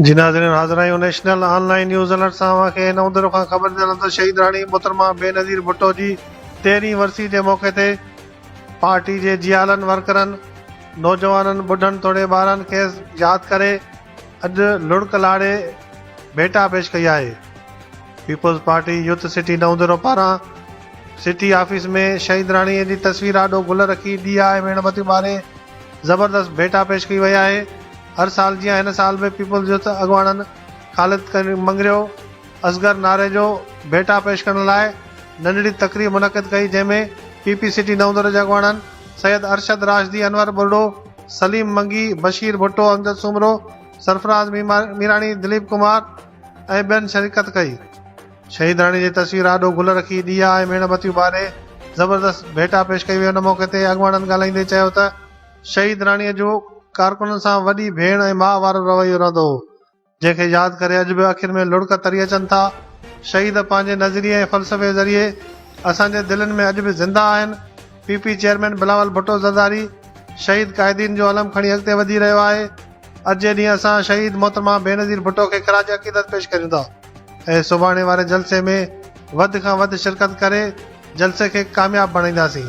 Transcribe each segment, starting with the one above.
जी नाज़रीन, हाज़िर आहियूं नेशनल ऑनलाइन न्यूज़ अलर्ट सां अवांखे नओं दरो खां ख़बर ॾियण त शहीद राणी मोहतरमा बेनज़ीर भुट्टो जी 13वीं वरसी जे मौक़े ते पार्टी जे जियालनि वर्करनि नौजवाननि ॿुढनि तोड़े ॿारनि खे यादि करे अॼु लुड़क लाड़े ڀيٽا पेश कई आहे। पीपल्स पार्टी यूथ सिटी नओं दरो पारां सिटी ऑफिस में शहीद राणीअ जी तस्वीर आॾो गुल रखी ॾीआ ऐं मेणबतियूं ॿारे ज़बरदस्त ڀيٽا पेश कई वई आहे। हर साल जीअं हिन साल में पीपल्स यूथ अॻुवाणनि ख़ालिद मंगरियो असगर नारे जो ڀيٽا पेश करण लाइ नंढड़ी तक़रीब मुनक़िद कई, जंहिंमें पीपी सिटी नओं दरे जा अॻुवाणनि सैयद अरशद राशिदी, अनवर बुर्डो, सलीम मंगी, बशीर भुट्टो, अमजद सुमरो, सरफराज मीराणी, दिलीप कुमार ऐं ॿियनि शिरकत कई। शहीद राणी जी तस्वीर आॾो गुल रखी ॾीआ ऐं मेणबतियूं ॿारे ज़बरदस्त ڀيٽا पेश कई वई। हुन मौक़े ते अॻुवाणनि ॻाल्हाईंदे चयो त शहीद राणीअ जो कारकुननि सां वॾी भेण ऐं माउ वारो रवैयो रहंदो हो, जंहिंखे यादि करे अॼु बि आख़िर में लुड़क तरी अचनि था। शहीद पंहिंजे नज़रिए ऐं फ़लसफ़े ज़रिए असांजे दिलनि में अॼु बि ज़िंदा आहिनि। पीपी चेयरमैन बिलावल भुट्टो ज़रदारी शहीद क़ाइदीन जो अलम खणी अॻिते वधी रहियो आहे। अॼु जे ॾींहुं असां शहीद मोहतरमा बेनज़ीर भुट्टो खे ख़राज अक़ीदत पेश कयूं था ऐं सुभाणे वारे जलसे में वधि खां वधि शिरकत करे जलसे खे कामयाबु बणाईंदासीं।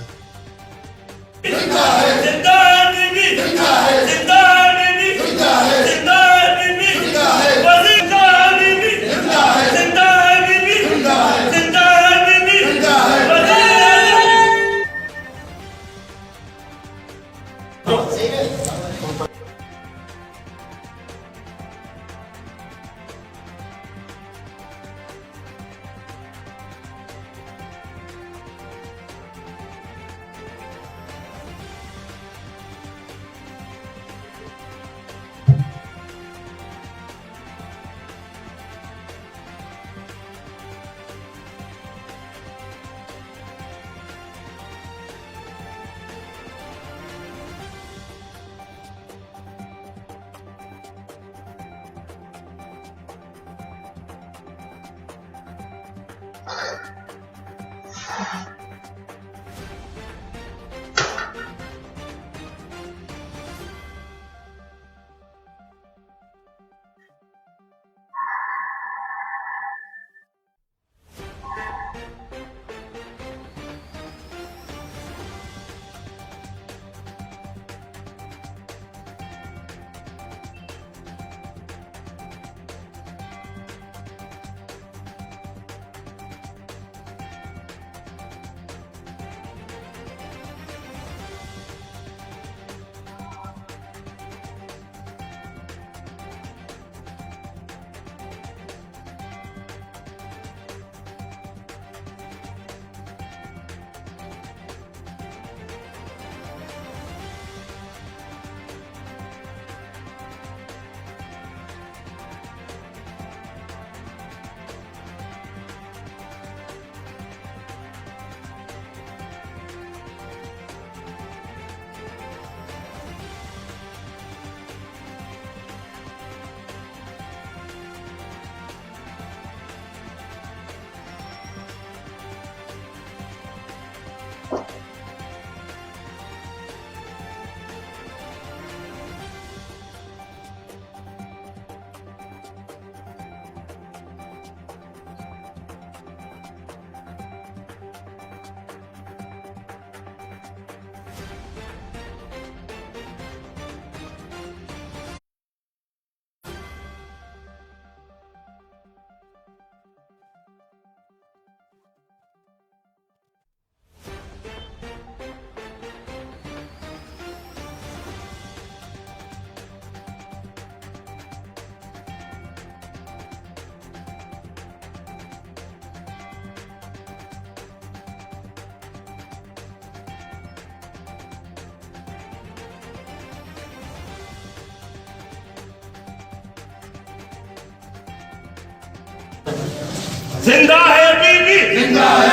जिंदा है बीबी, जिंदा है